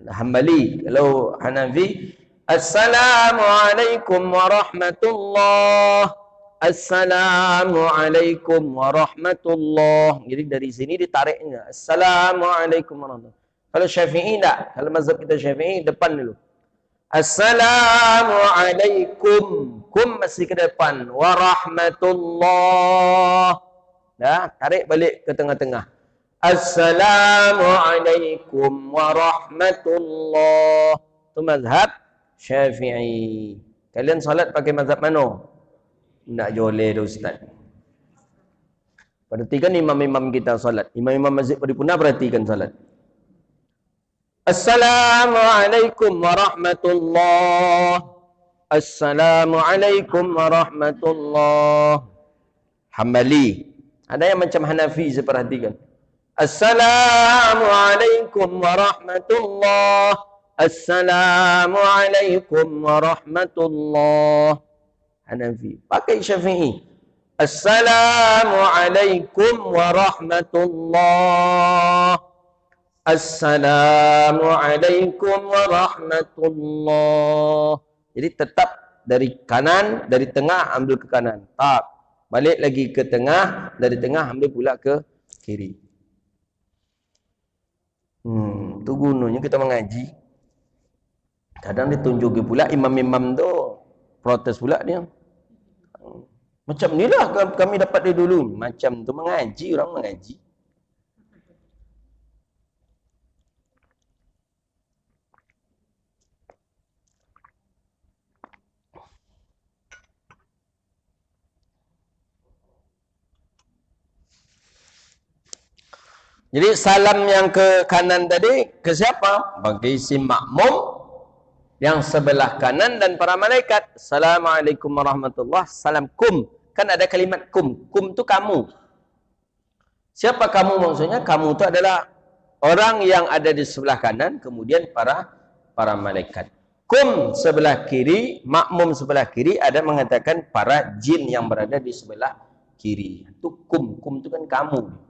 Hambali. Kalau Hanafi, Assalamualaikum warahmatullah. Assalamualaikum warahmatullah. Jadi dari sini ditariknya. Assalamualaikum warahmatullah. Kalau Syafi'i tak. Kalau mazhab kita Syafi'i, depan dulu. Assalamualaikum. Kum masih ke depan. Warahmatullah. Dah, tarik balik ke tengah-tengah. Assalamualaikum warahmatullah. Itu mazhab Syafi'i. Kalian salat pakai mazhab mana? Nak joleh dah ustaz. Perhatikan imam-imam kita salat. Imam-imam masjid paripurna perhatikan salat. Assalamualaikum warahmatullah. Assalamualaikum warahmatullah. Hambali. Ada yang macam Hanafi, saya perhatikan. Assalamualaikum warahmatullah. Assalamualaikum warahmatullah. Hanafi. Pakai Syafi'i. Assalamualaikum warahmatullah. Assalamualaikum warahmatullah. Jadi tetap dari kanan, dari tengah ambil ke kanan. Tak. Balik lagi ke tengah, dari tengah ambil pula ke kiri. Itu gunanya kita mengaji. Kadang ditunjuki pula imam-imam tu protes pula dia. Macam inilah kami dapat dari dulu. Macam tu mengaji, orang mengaji. Jadi salam yang ke kanan tadi ke siapa? Bagi si makmum yang sebelah kanan dan para malaikat. Assalamualaikum warahmatullah. Salam kum. Kan ada kalimat kum. Kum tu kamu. Siapa kamu maksudnya? Kamu tu adalah orang yang ada di sebelah kanan, kemudian para malaikat. Kum sebelah kiri, makmum sebelah kiri, ada mengatakan para jin yang berada di sebelah kiri. Itu kum. Kum tu kan kamu.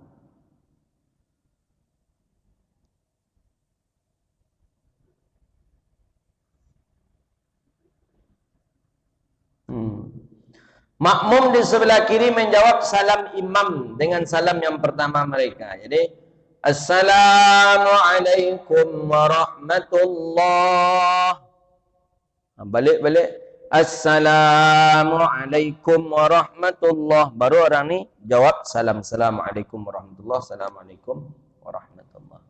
Makmum di sebelah kiri menjawab salam imam dengan salam yang pertama mereka. Jadi Assalamualaikum warahmatullah. Balik. Assalamualaikum warahmatullah. Baru orang ni jawab salam. Assalamualaikum warahmatullah. Assalamualaikum warahmatullah.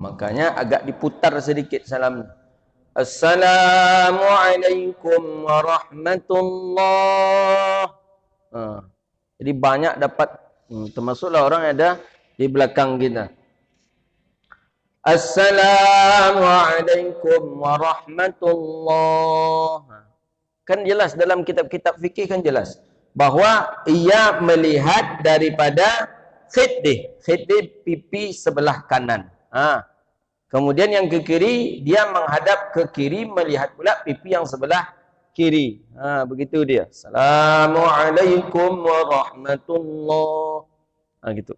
Makanya agak diputar sedikit salam. Assalamualaikum warahmatullah. Jadi banyak dapat, termasuklah orang yang ada di belakang kita. Assalamualaikum warahmatullah. Kan jelas dalam kitab-kitab fikih kan jelas bahawa ia melihat daripada khidih pipi sebelah kanan. Kemudian yang ke kiri, dia menghadap ke kiri, melihat pula pipi yang sebelah kiri. Begitu dia. Assalamualaikum warahmatullahi. Gitu.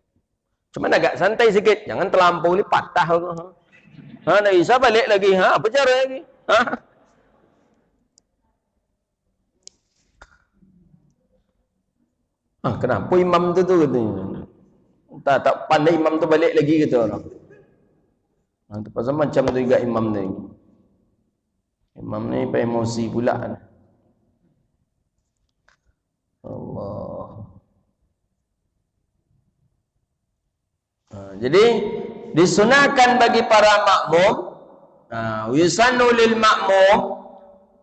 Cuma agak santai sikit, jangan terlampau ni patah. Nak Isa balik lagi. Apa cara lagi? Kenapa imam tu katanya? Tak pandai imam tu balik lagi kata orang. Pasal macam tu juga imam ni. Imam ni emosi pula. Allah. Jadi disunahkan bagi para makmum, yusannu lil makmum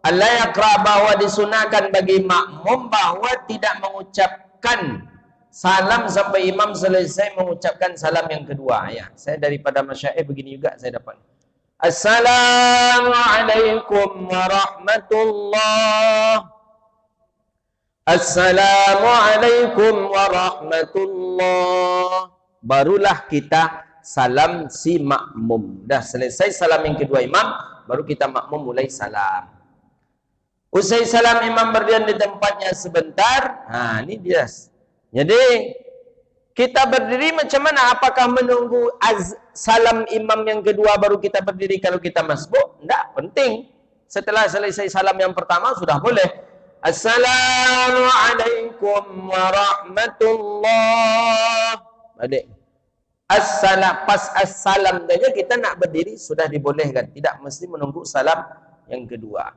alla yaqra, bahwa disunahkan bagi makmum bahwa tidak mengucapkan salam sampai imam selesai mengucapkan salam yang kedua. Ya, saya daripada masyaikh begini juga saya dapat. Assalamualaikum warahmatullahi. Assalamualaikum warahmatullahi. Barulah kita salam si makmum. Dah selesai salam yang kedua imam, baru kita makmum mulai salam. Usai salam imam berdiam di tempatnya sebentar. Ini dia. Jadi kita berdiri macam mana? Apakah menunggu salam imam yang kedua baru kita berdiri kalau kita masbuk? Tidak penting. Setelah selesai salam yang pertama sudah boleh. Assalamualaikum warahmatullahi. Adik, pas assalam saja kita nak berdiri sudah dibolehkan, tidak mesti menunggu salam yang kedua.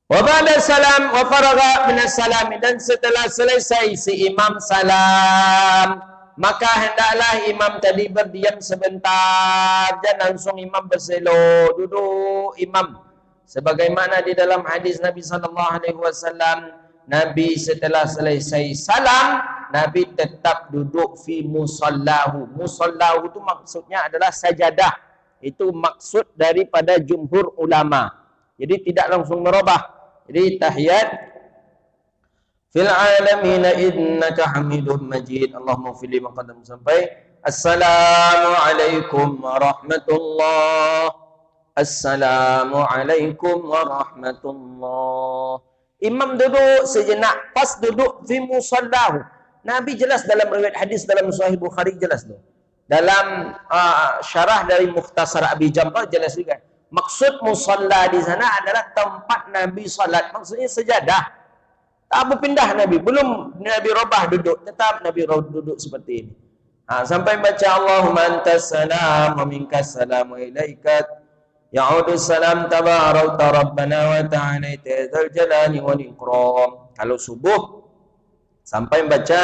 Wa ba'da salam wa faragha min as-salam, dan setelah selesai si imam salam, maka hendaklah imam tadi berdiam sebentar, jangan langsung imam berselo, duduk imam. Sebagaimana di dalam hadis Nabi sallallahu alaihi wasallam, Nabi setelah selesai salam, Nabi tetap duduk fi musallahu. Musallahu itu maksudnya adalah sajadah. Itu maksud daripada jumhur ulama. Jadi tidak langsung merubah. Jadi tahiyat fil alamin innaka hamidum majid. Allahumma fil lima qadam sampai Assalamualaikum warahmatullahi. Assalamualaikum warahmatullahi. Imam duduk sejenak, pas duduk fi musallahu. Nabi jelas dalam riwayat hadis dalam Sahih Bukhari jelas tu. Dalam syarah dari Mukhtasar Abi Jamrah jelas juga. Maksud musalla di sana adalah tempat Nabi salat. Maksudnya sejadah. Tak berpindah Nabi, belum Nabi robah duduk, tetap Nabi duduk seperti ini. Sampai baca Allahumma antas salam wa minkas salam wa ilaikat ya'udu salam tabarakta rabbana wa ta'ala dzal jalali wal ikram. Kalau subuh sampai baca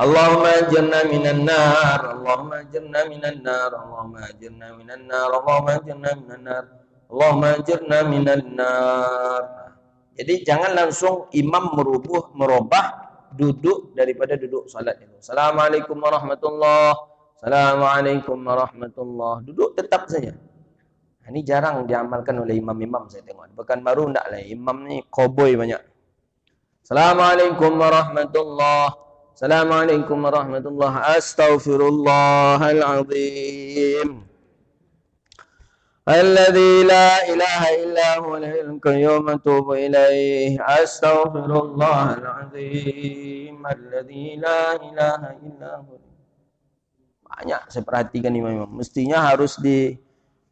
Allahumma ajirna minan nar, Allahumma ajirna minan nar, Allahumma ajirna minan nar, Allahumma ajirna minan nar, Allahumma ajirna minan nar. Jadi jangan langsung imam merubah duduk daripada duduk salat itu. Assalamualaikum warahmatullahi, Assalamualaikum warahmatullahi. Duduk tetap saja. Ini jarang diamalkan oleh imam-imam saya tengok. Pekanbaru enggak lah, imam ni koboi banyak. Assalamualaikum warahmatullahi, Assalamualaikum warahmatullahi, Astaghfirullahaladzim Alladzi la ilaha illa huwa al-hayyul qayyum atubu ilaih. Astaghfirullahaladzim Alladzi la ilaha illa huwa. Banyak saya perhatikan imam-imam. Mestinya harus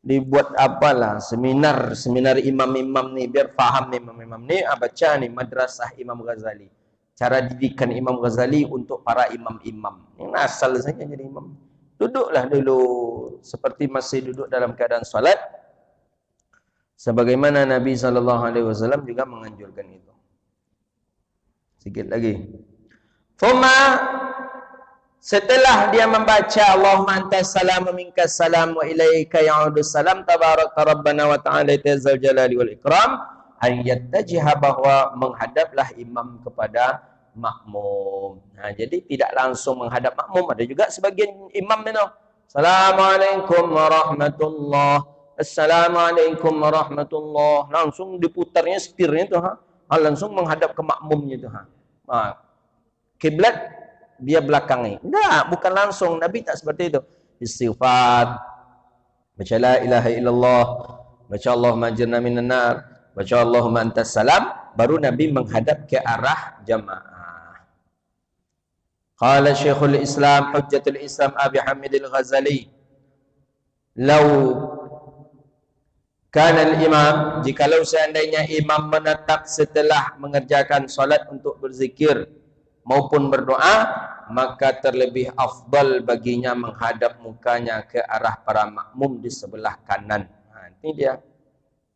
dibuat apalah seminar imam-imam ni biar faham imam-imam ni, baca ni madrasah Imam Ghazali, cara didikan Imam Ghazali untuk para imam-imam. Yang asal saja jadi imam. Duduklah dulu seperti masih duduk dalam keadaan salat, sebagaimana Nabi SAW juga menganjurkan itu. Sikit lagi. Setelah dia membaca Allahumma antas salam wa minkas salam wa ilaika ya'udus salam tabarakta rabbana wa ta'ala dzal jalali wal ikram, yattajiha, bahwa menghadaplah imam kepada makmum. Jadi tidak langsung menghadap makmum. Ada juga sebagian imam itu Assalamualaikum warahmatullahi, Assalamualaikum warahmatullahi, langsung diputarnya setirnya itu langsung menghadap ke makmumnya itu kiblat dia belakangnya. Enggak, bukan langsung. Nabi tak seperti itu. Istighfar, baca la ilaha illallah, baca Allahumma ajirna minan nar, baca Allahumma antas salam, baru Nabi menghadap ke arah jamaah. Qala Syekhul Islam Hujjatul Islam Abi Hamid Al-Ghazali, "Lau kana al-imam, jikalau seandainya imam menetap setelah mengerjakan solat untuk berzikir maupun berdoa, maka terlebih afdal baginya menghadap mukanya ke arah para makmum di sebelah kanan." Ini dia,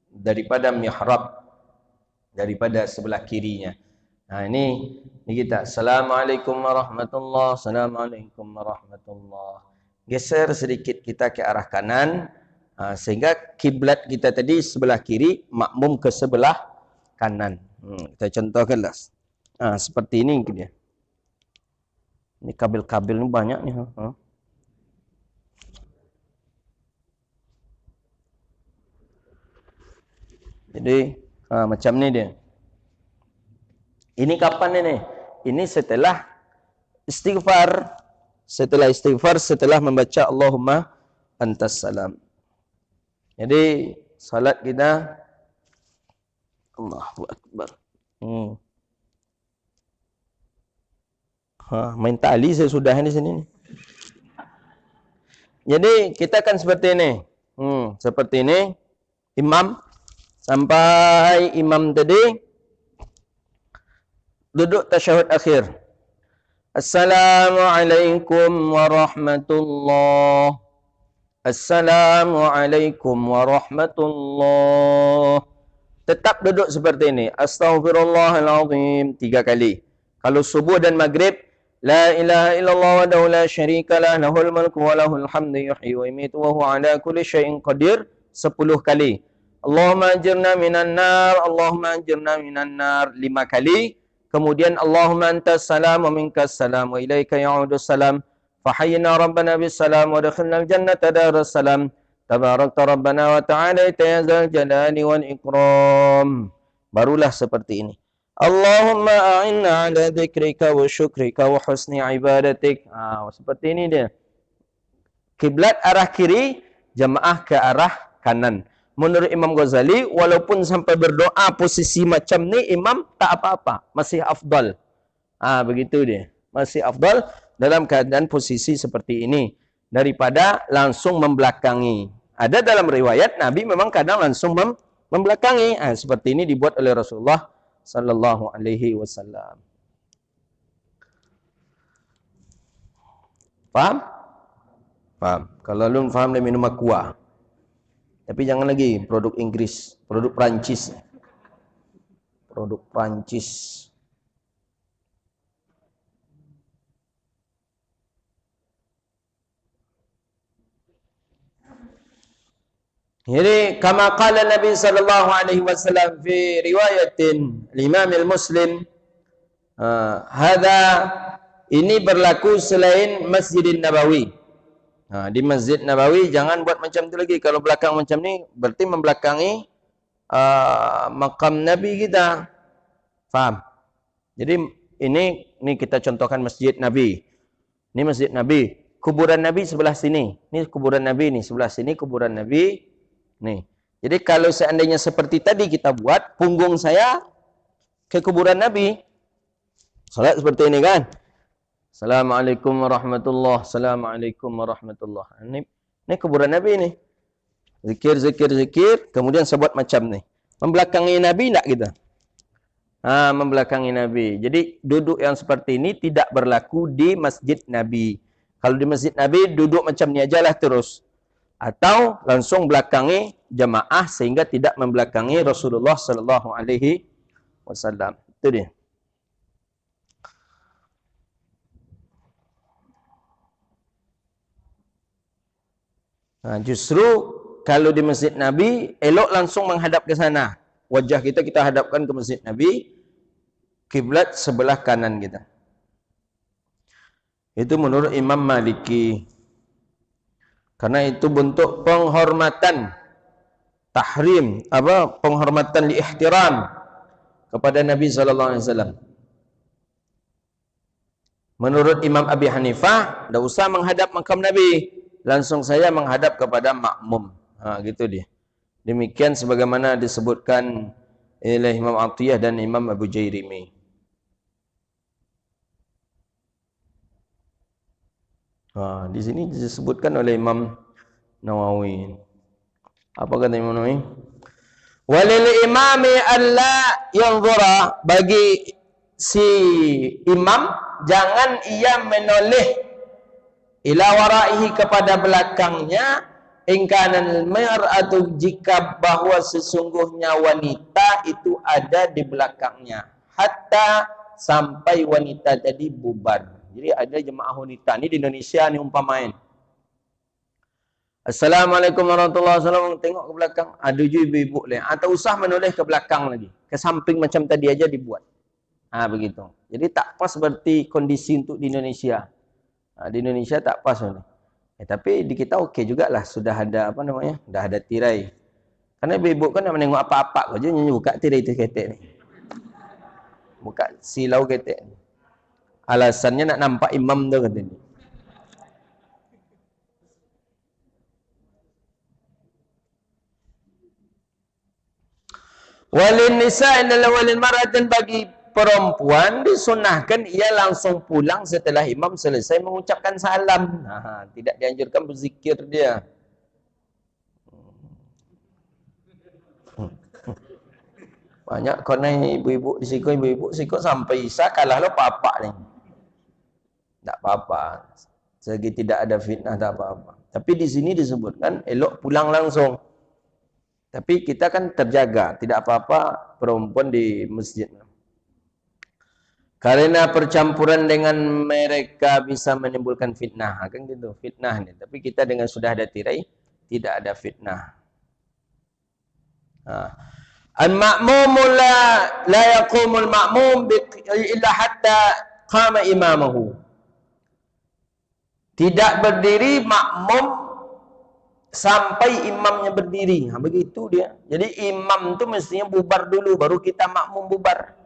daripada mihrab, daripada sebelah kirinya. Ini kita. Assalamualaikum warahmatullahi, assalamualaikum warahmatullahi. Geser sedikit kita ke arah kanan, sehingga kiblat kita tadi sebelah kiri, makmum ke sebelah kanan. Kita contohkanlah. Seperti ini dia. Ini kabel-kabel ini banyak nih. Jadi macam ni dia. Ini kapan ini? Ini setelah istighfar. Setelah istighfar, setelah membaca Allahumma antas salam. Jadi salat kita, Allahu Akbar. Main tali saya sudah di sini. Jadi kita kan seperti ini. Seperti ini. Imam sampai imam tadi duduk tasyahud akhir. Assalamualaikum warahmatullahi. Assalamualaikum warahmatullahi. Tetap duduk seperti ini. Astaghfirullahalazim 3 kali. Kalau subuh dan maghrib, la ilaha illallah wahdahu la syarikalah, lahul mulku wa lahul hamdu yuhyi wa yumiitu wa huwa ala kulli syai'in qadir 10 kali. Allahumma ajirna minan nar, Allahumma ajirna minan nar 5 kali. Kemudian Allahumma antas salam wa minkas salam wa ilaika ya'udus salam. Fahayyina rabbana bis salam wa adkhilnal jannata daras salam. Tabarakta rabbana wa ta'ala ya zal jalali wal ikram. Barulah seperti ini. Allahumma a'inna ala dzikrika wa syukrika wa husni ibadatik. Seperti ini dia. Kiblat arah kiri, jamaah ke arah kanan. Menurut Imam Ghazali, walaupun sampai berdoa posisi macam ni, imam tak apa-apa. Masih afdal. Begitu dia. Masih afdal dalam keadaan posisi seperti ini. Daripada langsung membelakangi. Ada dalam riwayat, Nabi memang kadang langsung membelakangi. Seperti ini dibuat oleh Rasulullah sallallahu alaihi wasallam. Faham? Faham. Kalau belum faham, dia minum aqua. Tapi jangan lagi produk Inggris, produk Prancis. Produk Prancis. Jadi kama qala Nabi sallallahu alaihi wasallam fi riwayatin Imam al-Muslim, hadza, ini berlaku selain Masjidin Nabawi. Di Masjid Nabawi jangan buat macam tu lagi. Kalau belakang macam ni berarti membelakangi makam Nabi kita. Faham? Jadi ini kita contohkan Masjid Nabi. Ini Masjid Nabi. Kuburan Nabi sebelah sini. Ini kuburan Nabi ni, sebelah sini kuburan Nabi. Nih. Jadi kalau seandainya seperti tadi kita buat, punggung saya ke kuburan Nabi. Salat seperti ini kan? Assalamualaikum warahmatullahi, assalamualaikum warahmatullahi. Ini kuburan Nabi ni. Zikir, zikir, zikir. Kemudian saya buat macam ni. Membelakangi Nabi tak kita? Membelakangi Nabi. Jadi duduk yang seperti ini tidak berlaku di Masjid Nabi. Kalau di Masjid Nabi duduk macam ni ajalah terus. Atau langsung belakangi jamaah sehingga tidak membelakangi Rasulullah sallallahu alaihi wasallam. Itu dia. Justru kalau di Masjid Nabi elok langsung menghadap ke sana. Wajah kita hadapkan ke Masjid Nabi, kiblat sebelah kanan kita. Itu menurut Imam Maliki. Karena itu bentuk penghormatan, tahrim, penghormatan liihtiram kepada Nabi sallallahu alaihi wasallam. Menurut Imam Abi Hanifah, tidak usah menghadap makam Nabi. langsung saya menghadap kepada makmum. Gitu dia. Demikian sebagaimana disebutkan oleh Imam Atiyah dan Imam Abu Jairimi. Di sini disebutkan oleh Imam Nawawi. Apa kata Imam Nawawi? Walil imami alla yanzura, bagi si imam jangan ia menoleh ila waraihi, kepada belakangnya, in kana al-mar'atu, jika bahwa sesungguhnya wanita itu ada di belakangnya, hatta sampai wanita tadi bubar. Jadi ada jemaah wanita ni di Indonesia ni umpamain, Assalamualaikum warahmatullahi wabarakatuh, tengok ke belakang, ada je ibu-ibu lain. Tak usah menoleh ke belakang lagi. Ke samping macam tadi aja dibuat. Begitu. Jadi tak pas seperti kondisi untuk di Indonesia. Di Indonesia tak pas. Tapi di kita okey jugalah. Sudah ada apa namanya? Sudah ada tirai. Karena ibu-ibu kan nak menengok apa-apa aja, nyanyi buka tirai tu ketek ni. Buka silau ketek ni. Alasannya nak nampak imam tu katanya. Walin nisa adalah walin mar'at, dan bagi perempuan disunahkan ia langsung pulang setelah imam selesai mengucapkan salam. Tidak dianjurkan berzikir dia. Banyak korang ibu-ibu sikut sampai Isya kalah lo papa ni. Tak apa-apa. Selagi tidak ada fitnah tak apa-apa. Tapi di sini disebutkan elok pulang langsung. Tapi kita kan terjaga, tidak apa-apa perempuan di masjid. Karena percampuran dengan mereka bisa menimbulkan fitnah, kan gitu, fitnah ni. Tapi kita dengan sudah ada tirai, tidak ada fitnah. Al-ma'mum la yaqumul ma'mum illa hatta qama imamahu. Tidak berdiri makmum sampai imamnya berdiri. Begitu dia. Jadi imam tu mestinya bubar dulu, baru kita makmum bubar.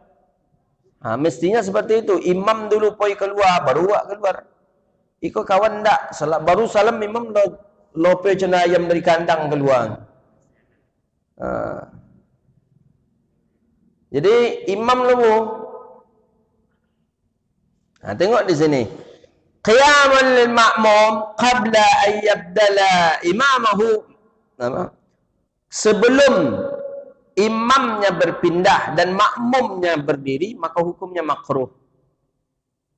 Mestinya seperti itu. Imam dulu poi keluar, baru awak keluar. Iko kawan tak? Baru salam imam lope cina ayam dari kandang keluar. Jadi imam dulu. Tengok di sini. Qiyaman lil ma'mum qabla an yabdala imamahu. Sebelum imamnya berpindah dan makmumnya berdiri, maka hukumnya makruh.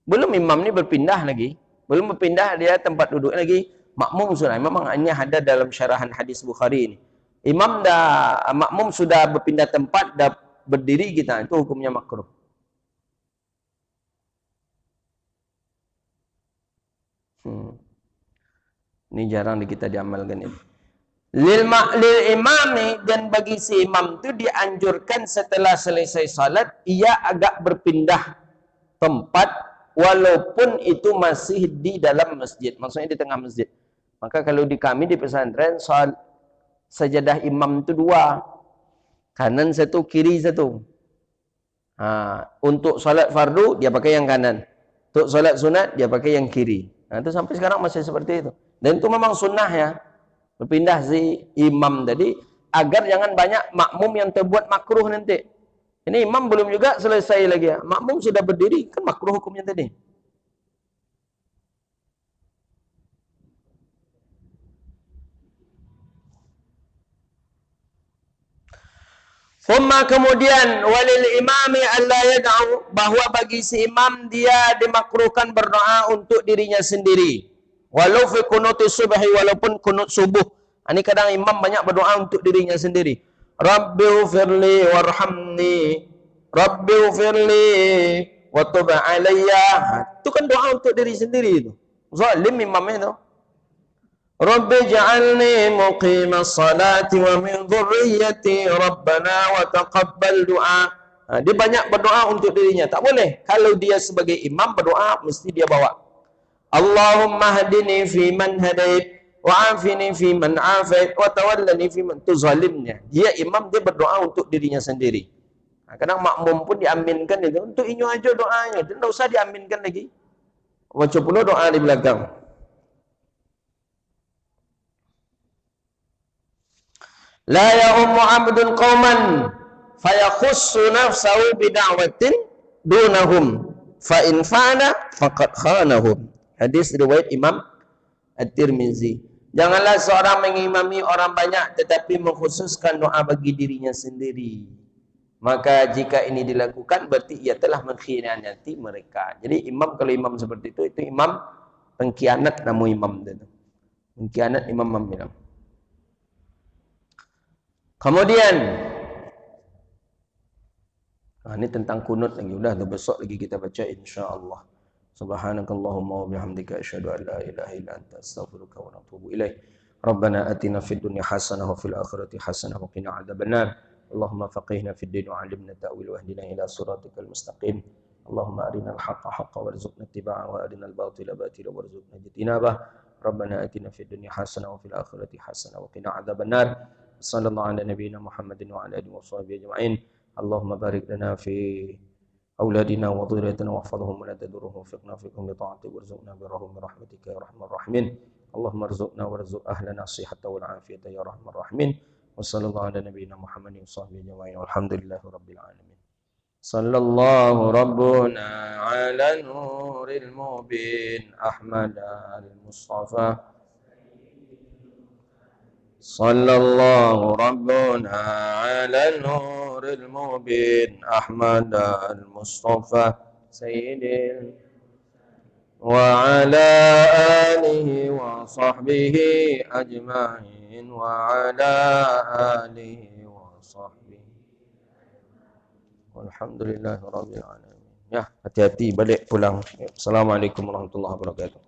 Belum imam ni berpindah lagi, belum berpindah dia tempat duduk lagi, makmum sudah. Memang hanya ada dalam syarahan hadis Bukhari ini. Makmum sudah berpindah tempat, dah berdiri kita, itu hukumnya makruh. Ini jarang kita diamalkan ini. Lil imami, dan bagi si imam itu dianjurkan setelah selesai salat ia agak berpindah tempat walaupun itu masih di dalam masjid, maksudnya di tengah masjid. Maka kalau di kami di pesantren sajadah imam itu dua, kanan satu, kiri satu. Untuk salat fardu dia pakai yang kanan, untuk salat sunat dia pakai yang kiri. Itu sampai sekarang masih seperti itu. Dan itu memang sunnah ya, berpindah si imam tadi, agar jangan banyak makmum yang terbuat makruh nanti. Ini imam belum juga selesai lagi ya, makmum sudah berdiri, kan makruh hukumnya tadi. Thumma, kemudian, walil imami alla yad'u, bahwa bagi si imam dia dimakruhkan berdoa untuk dirinya sendiri. Walau fi kunuti subhi, walaupun kunut subuh. Ini kadang imam banyak berdoa untuk dirinya sendiri. Rabbighfirli warhamni, Rabbighfirli wa tub alayya. Itu kan doa untuk diri sendiri itu. Zalim imam itu. Rabbi ja'alni muqimas salati wa min dhurriyyati rabbana wa taqabbal du'a. Dia banyak berdoa untuk dirinya. Tak boleh. Kalau dia sebagai imam berdoa, mesti dia bawa Allahumma hadini fi man hadait wa afini fi man afait wa tawallani fi man tuzalimnya. Dia imam, dia berdoa untuk dirinya sendiri. Kadang makmum pun diaminkan itu. Untuk inyo aja doanya. Tidak usah diaminkan lagi. Baca pula doa di belakang. La ya'ummu 'abdun qauman fayakhussu nafsahu bida'watin dunahum fa in fa'ala faqad khanahum. Hadis riwayat Imam At-Tirmizi. Janganlah seorang mengimami orang banyak tetapi mengkhususkan doa bagi dirinya sendiri. Maka jika ini dilakukan berarti ia telah mengkhianati mereka. Jadi imam, kalau imam seperti itu imam pengkhianat, nama imam itu. Pengkhianat imam. Kemudian ini tentang kunut lagi. Udah besok lagi kita baca insyaallah. Subhanakallahumma wa bihamdika asyhadu an la ilaha illa anta astaghfiruka wa atubu ilaik. Rabbana atina fid dunya hasanah wa fil akhirati hasanah wa qina adzabannar. Allahumma faqihna fid din wa 'allimna ta'wil wa hdina ila siratikal mustaqim. Allahumma arinal haqqa haqqan warzuqna ittiba'ahu wa arinal batila batila warzuqna ijtinabah. Rabbana atina fid dunya hasanah wa fil akhirati hasanah wa qina adzabannar. Sallallahu ala nabiyyina Muhammadin wa ala alihi wa sahbihi ajma'in. Allahumma barik lana fi أولادنا وذريتنا واحفظهم ولا تدرهم وفقنا فيكم لطاعتك وارزقنا برهم برحمتك يا أرحم الراحمين اللهم ارزقنا وارزق أهلنا الصحة والعافية يا أرحم الراحمين وصلى الله على نبينا محمد وصحبه أجمعين والحمد لله رب العالمين صلى الله ربنا على نور المبين أحمد المصطفى صلى الله ربنا على النور المبين أحمد المصطفى سيد وعلى آله وصحبه أجمعين وعلى آله وصحبه والحمد لله رب العالمين. Ya, hati-hati balik pulang. Assalamualaikum warahmatullahi wabarakatuh.